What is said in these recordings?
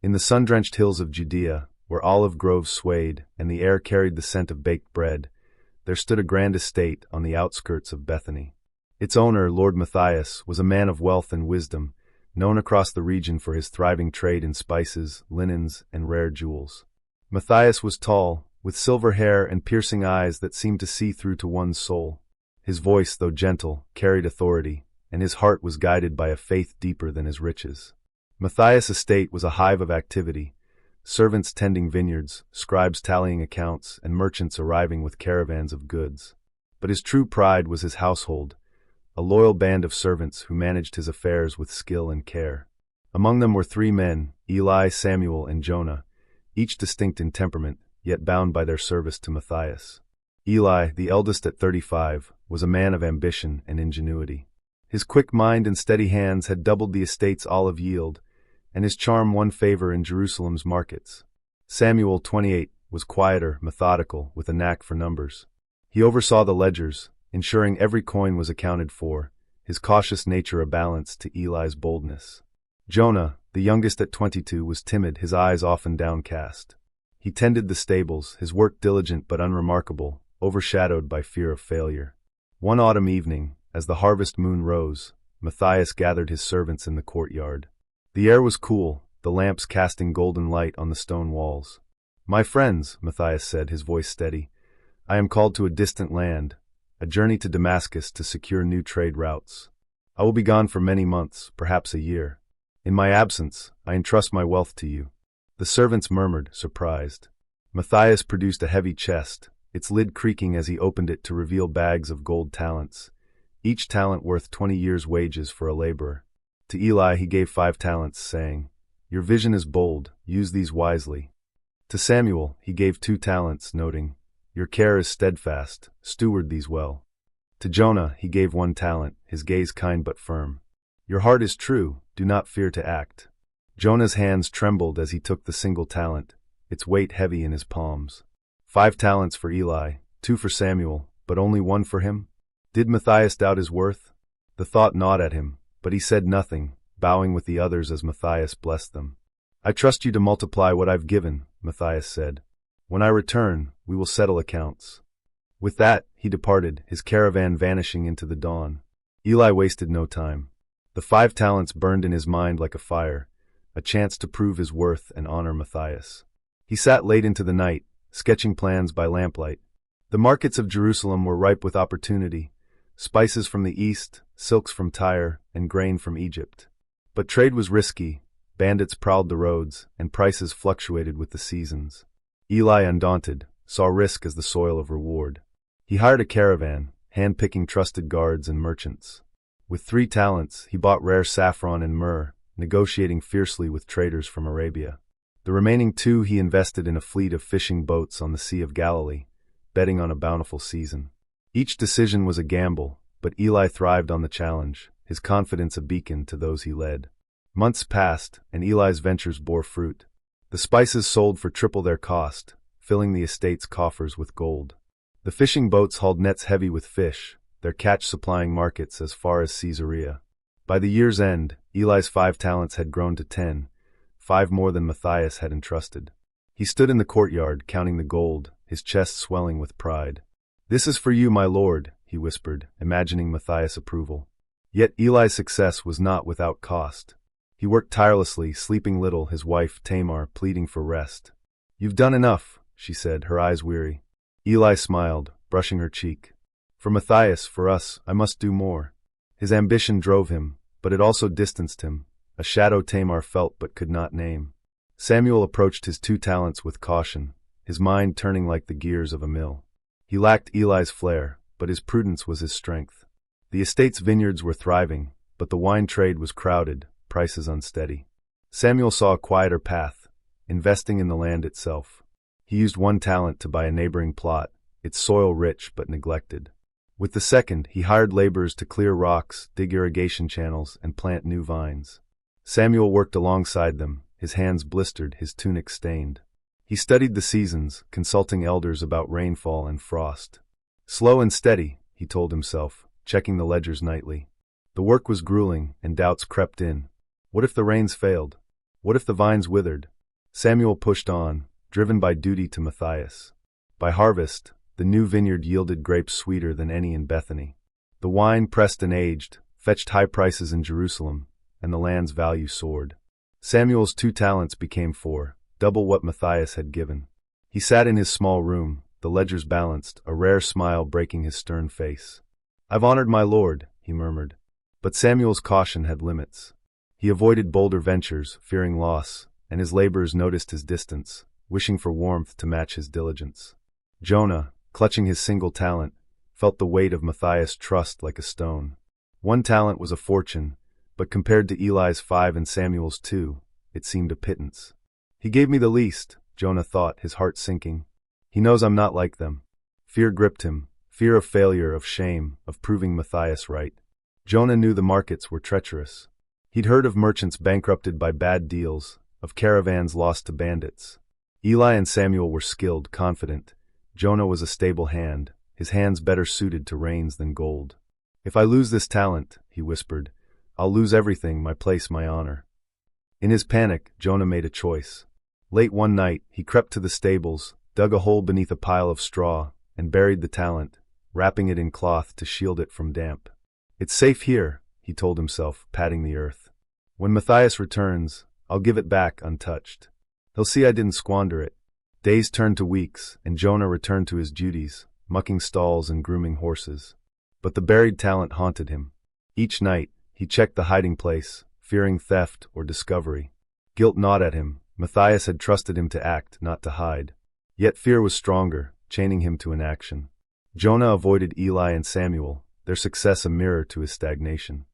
In the sun-drenched hills of Judea, where olive groves swayed and the air carried the scent of baked bread, there stood a grand estate on the outskirts of Bethany. Its owner, Lord Matthias, was a man of wealth and wisdom, known across the region for his thriving trade in spices, linens, and rare jewels. Matthias was tall, with silver hair and piercing eyes that seemed to see through to one's soul. His voice, though gentle, carried authority, and his heart was guided by a faith deeper than his riches. Matthias' estate was a hive of activity, servants tending vineyards, scribes tallying accounts, and merchants arriving with caravans of goods. But his true pride was his household, a loyal band of servants who managed his affairs with skill and care. Among them were 3 men, Eli, Samuel, and Jonah, each distinct in temperament, yet bound by their service to Matthias. Eli, the eldest at 35, was a man of ambition and ingenuity. His quick mind and steady hands had doubled the estate's olive yield, and his charm won favor in Jerusalem's markets. Samuel, 28, was quieter, methodical, with a knack for numbers. He oversaw the ledgers, ensuring every coin was accounted for, his cautious nature a balance to Eli's boldness. Jonah, the youngest at 22, was timid, his eyes often downcast. He tended the stables, his work diligent but unremarkable, overshadowed by fear of failure. One autumn evening, as the harvest moon rose, Matthias gathered his servants in the courtyard. The air was cool, the lamps casting golden light on the stone walls. "My friends," Matthias said, his voice steady, "I am called to a distant land, a journey to Damascus to secure new trade routes. I will be gone for many months, perhaps a year. In my absence, I entrust my wealth to you." The servants murmured, surprised. Matthias produced a heavy chest, its lid creaking as he opened it to reveal bags of gold talents, each talent worth 20 years' wages for a laborer. To Eli he gave 5 talents, saying, "Your vision is bold, use these wisely." To Samuel he gave 2 talents, noting, "Your care is steadfast, steward these well." To Jonah he gave 1 talent, his gaze kind but firm. "Your heart is true, do not fear to act." Jonah's hands trembled as he took the single talent, its weight heavy in his palms. 5 talents for Eli, 2 for Samuel, but only 1 for him? Did Matthias doubt his worth? The thought gnawed at him, but he said nothing, bowing with the others as Matthias blessed them. "I trust you to multiply what I've given," Matthias said. "When I return, we will settle accounts." With that, he departed, his caravan vanishing into the dawn. Eli wasted no time. The 5 talents burned in his mind like a fire, a chance to prove his worth and honor Matthias. He sat late into the night, sketching plans by lamplight. The markets of Jerusalem were ripe with opportunity, spices from the east, silks from Tyre, and grain from Egypt. But trade was risky, bandits prowled the roads, and prices fluctuated with the seasons. Eli, undaunted, saw risk as the soil of reward. He hired a caravan, hand-picking trusted guards and merchants. With 3 talents, he bought rare saffron and myrrh, negotiating fiercely with traders from Arabia. The remaining 2 he invested in a fleet of fishing boats on the Sea of Galilee, betting on a bountiful season. Each decision was a gamble, but Eli thrived on the challenge, his confidence a beacon to those he led. Months passed, and Eli's ventures bore fruit. The spices sold for triple their cost, filling the estate's coffers with gold. The fishing boats hauled nets heavy with fish, their catch supplying markets as far as Caesarea. By the year's end, Eli's 5 talents had grown to 10, 5 more than Matthias had entrusted. He stood in the courtyard, counting the gold, his chest swelling with pride. "This is for you, my lord," he whispered, imagining Matthias' approval. Yet Eli's success was not without cost. He worked tirelessly, sleeping little, his wife, Tamar, pleading for rest. "You've done enough," she said, her eyes weary. Eli smiled, brushing her cheek. "For Matthias, for us, I must do more." His ambition drove him, but it also distanced him, a shadow Tamar felt but could not name. Samuel approached his 2 talents with caution, his mind turning like the gears of a mill. He lacked Eli's flair, but his prudence was his strength. The estate's vineyards were thriving, but the wine trade was crowded, prices unsteady. Samuel saw a quieter path, investing in the land itself. He used 1 talent to buy a neighboring plot, its soil rich but neglected. With the 2nd, he hired laborers to clear rocks, dig irrigation channels, and plant new vines. Samuel worked alongside them, his hands blistered, his tunic stained. He studied the seasons, consulting elders about rainfall and frost. "Slow and steady," he told himself, checking the ledgers nightly. The work was grueling, and doubts crept in. What if the rains failed? What if the vines withered? Samuel pushed on, driven by duty to Matthias. By harvest, the new vineyard yielded grapes sweeter than any in Bethany. The wine, pressed and aged, fetched high prices in Jerusalem, and the land's value soared. Samuel's 2 talents became 4, double what Matthias had given. He sat in his small room, the ledgers balanced, a rare smile breaking his stern face. "I've honored my lord," he murmured. But Samuel's caution had limits. He avoided bolder ventures, fearing loss, and his laborers noticed his distance, wishing for warmth to match his diligence. Jonah, clutching his single talent, felt the weight of Matthias' trust like a stone. 1 talent was a fortune, but compared to Eli's 5 and Samuel's 2, it seemed a pittance. "He gave me the least," Jonah thought, his heart sinking. "He knows I'm not like them." Fear gripped him, fear of failure, of shame, of proving Matthias right. Jonah knew the markets were treacherous. He'd heard of merchants bankrupted by bad deals, of caravans lost to bandits. Eli and Samuel were skilled, confident. Jonah was a stable hand, his hands better suited to reins than gold. "If I lose this talent," he whispered, "I'll lose everything, my place, my honor." In his panic, Jonah made a choice. Late one night, he crept to the stables, dug a hole beneath a pile of straw, and buried the talent, wrapping it in cloth to shield it from damp. "It's safe here," he told himself, patting the earth. "When Matthias returns, I'll give it back untouched. He'll see I didn't squander it." Days turned to weeks, and Jonah returned to his duties, mucking stalls and grooming horses. But the buried talent haunted him. Each night, he checked the hiding place, fearing theft or discovery. Guilt gnawed at him. Matthias had trusted him to act, not to hide. Yet fear was stronger, chaining him to inaction. Jonah avoided Eli and Samuel, their success a mirror to his stagnation.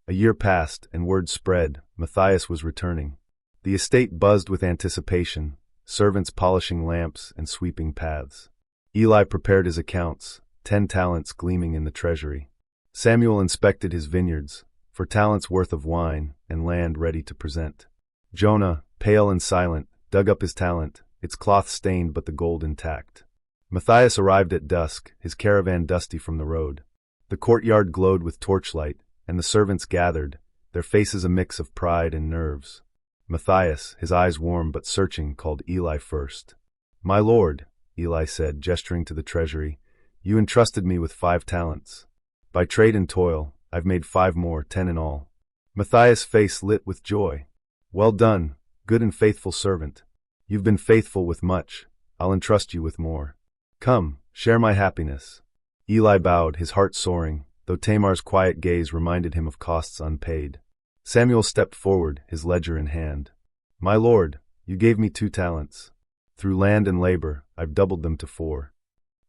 A year passed, and word spread, Matthias was returning. The estate buzzed with anticipation, servants polishing lamps and sweeping paths. Eli prepared his accounts, 10 talents gleaming in the treasury. Samuel inspected his vineyards, for talents worth of wine and land ready to present. Jonah, pale and silent, dug up his talent, its cloth stained but the gold intact. Matthias arrived at dusk, his caravan dusty from the road. The courtyard glowed with torchlight, and the servants gathered, their faces a mix of pride and nerves. Matthias, his eyes warm but searching, called Eli first. "My lord," Eli said, gesturing to the treasury, "you entrusted me with 5 talents. By trade and toil, I've made 5 more, 10 in all." Matthias' face lit with joy. "Well done, good and faithful servant. You've been faithful with much, I'll entrust you with more. Come, share my happiness." Eli bowed, his heart soaring, though Tamar's quiet gaze reminded him of costs unpaid. Samuel stepped forward, his ledger in hand. "My lord, you gave me 2 talents. Through land and labor, I've doubled them to 4.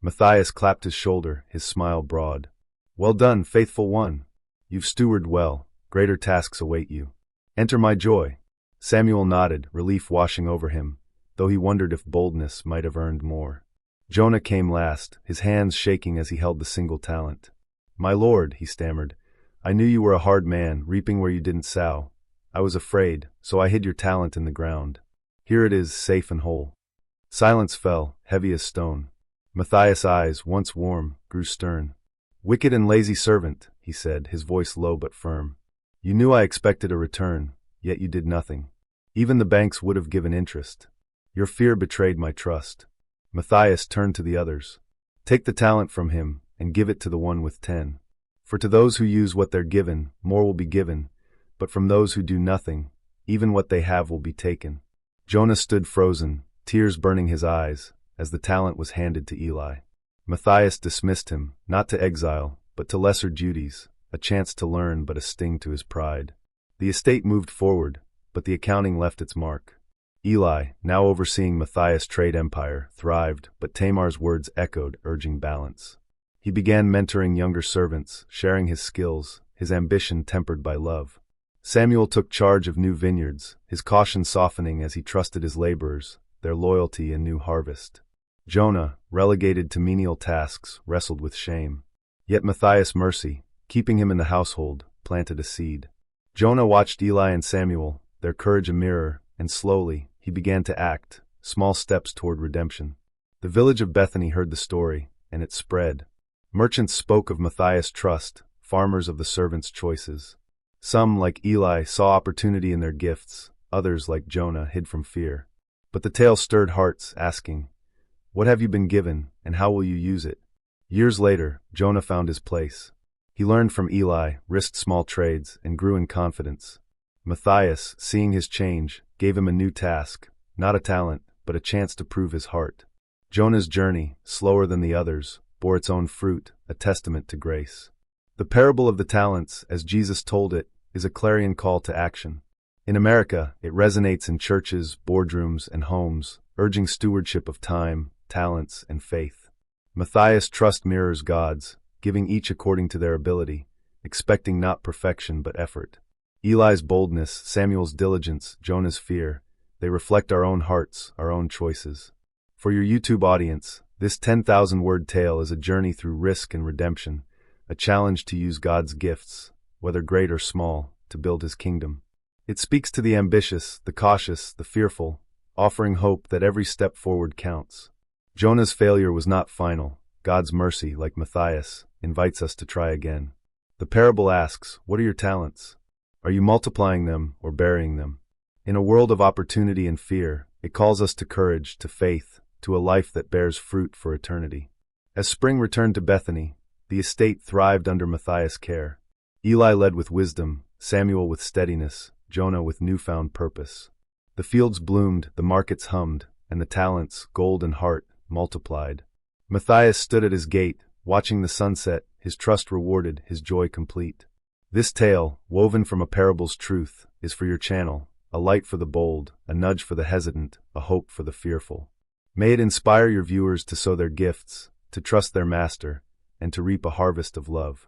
Matthias clapped his shoulder, his smile broad. "Well done, faithful one. You've stewarded well, greater tasks await you. Enter my joy." Samuel nodded, relief washing over him, though he wondered if boldness might have earned more. Jonah came last, his hands shaking as he held the single talent. "My lord," he stammered, "I knew you were a hard man, reaping where you didn't sow. I was afraid, so I hid your talent in the ground. Here it is, safe and whole." Silence fell, heavy as stone. Matthias' eyes, once warm, grew stern. "Wicked and lazy servant," he said, his voice low but firm. "You knew I expected a return, yet you did nothing. Even the banks would have given interest. Your fear betrayed my trust." Matthias turned to the others. "Take the talent from him, and give it to the one with 10. For to those who use what they're given, more will be given, but from those who do nothing, even what they have will be taken." Jonah stood frozen, tears burning his eyes, as the talent was handed to Eli. Matthias dismissed him, not to exile, but to lesser duties, a chance to learn but a sting to his pride. The estate moved forward, but the accounting left its mark. Eli, now overseeing Matthias' trade empire, thrived, but Tamar's words echoed, urging balance. He began mentoring younger servants, sharing his skills, his ambition tempered by love. Samuel took charge of new vineyards, his caution softening as he trusted his laborers, their loyalty a new harvest. Jonah, relegated to menial tasks, wrestled with shame. Yet Matthias' mercy, keeping him in the household, planted a seed. Jonah watched Eli and Samuel, their courage a mirror, and slowly, he began to act, small steps toward redemption. The village of Bethany heard the story, and it spread. Merchants spoke of Matthias' trust, farmers of the servants' choices. Some, like Eli, saw opportunity in their gifts, others, like Jonah, hid from fear. But the tale stirred hearts, asking, "What have you been given, and how will you use it?" Years later, Jonah found his place. He learned from Eli, risked small trades, and grew in confidence. Matthias, seeing his change, gave him a new task, not a talent, but a chance to prove his heart. Jonah's journey, slower than the others, bore its own fruit, a testament to grace. The parable of the talents, as Jesus told it, is a clarion call to action. In America, it resonates in churches, boardrooms, and homes, urging stewardship of time, talents, and faith. Matthias' trust mirrors God's, giving each according to their ability, expecting not perfection but effort. Eli's boldness, Samuel's diligence, Jonah's fear, they reflect our own hearts, our own choices. For your YouTube audience, this 10,000-word tale is a journey through risk and redemption, a challenge to use God's gifts, whether great or small, to build His kingdom. It speaks to the ambitious, the cautious, the fearful, offering hope that every step forward counts. Jonah's failure was not final. God's mercy, like Matthias, invites us to try again. The parable asks, what are your talents? Are you multiplying them or burying them? In a world of opportunity and fear, it calls us to courage, to faith, to a life that bears fruit for eternity. As spring returned to Bethany, the estate thrived under Matthias' care. Eli led with wisdom, Samuel with steadiness, Jonah with newfound purpose. The fields bloomed, the markets hummed, and the talents, gold and heart, multiplied. Matthias stood at his gate, watching the sunset, his trust rewarded, his joy complete. This tale, woven from a parable's truth, is for your channel, a light for the bold, a nudge for the hesitant, a hope for the fearful. May it inspire your viewers to sow their gifts, to trust their master, and to reap a harvest of love.